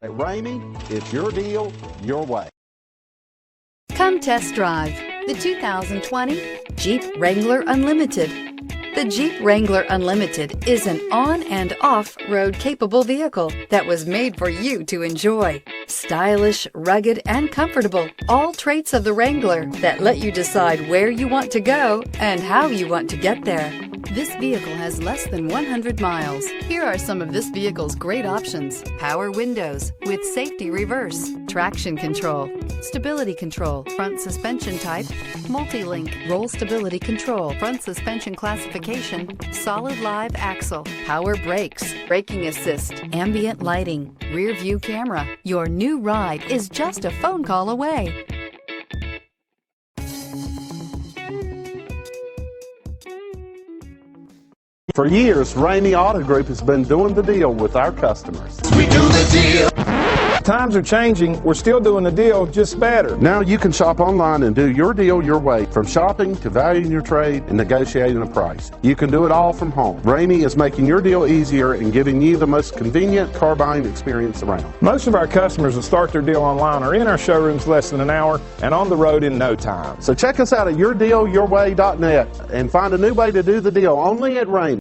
At Ramey, it's your deal, your way. Come test drive the 2020 Jeep Wrangler Unlimited. The Jeep Wrangler Unlimited is an on- and off-road capable vehicle that was made for you to enjoy. Stylish, rugged, and comfortable, all traits of the Wrangler that let you decide where you want to go and how you want to get there. This vehicle has less than 100 miles. Here are some of this vehicle's great options: power windows with safety reverse, traction control, stability control, front suspension type, multi-link, roll stability control, front suspension classification, solid live axle, power brakes, braking assist, ambient lighting, rear view camera. Your new ride is just a phone call away. For years, Ramey Auto Group has been doing the deal with our customers. We do the deal. Times are changing. We're still doing the deal, just better. Now you can shop online and do your deal your way, from shopping to valuing your trade and negotiating a price. You can do it all from home. Ramey is making your deal easier and giving you the most convenient car buying experience around. Most of our customers that start their deal online are in our showrooms less than an hour and on the road in no time. So check us out at yourdealyourway.net and find a new way to do the deal only at Ramey.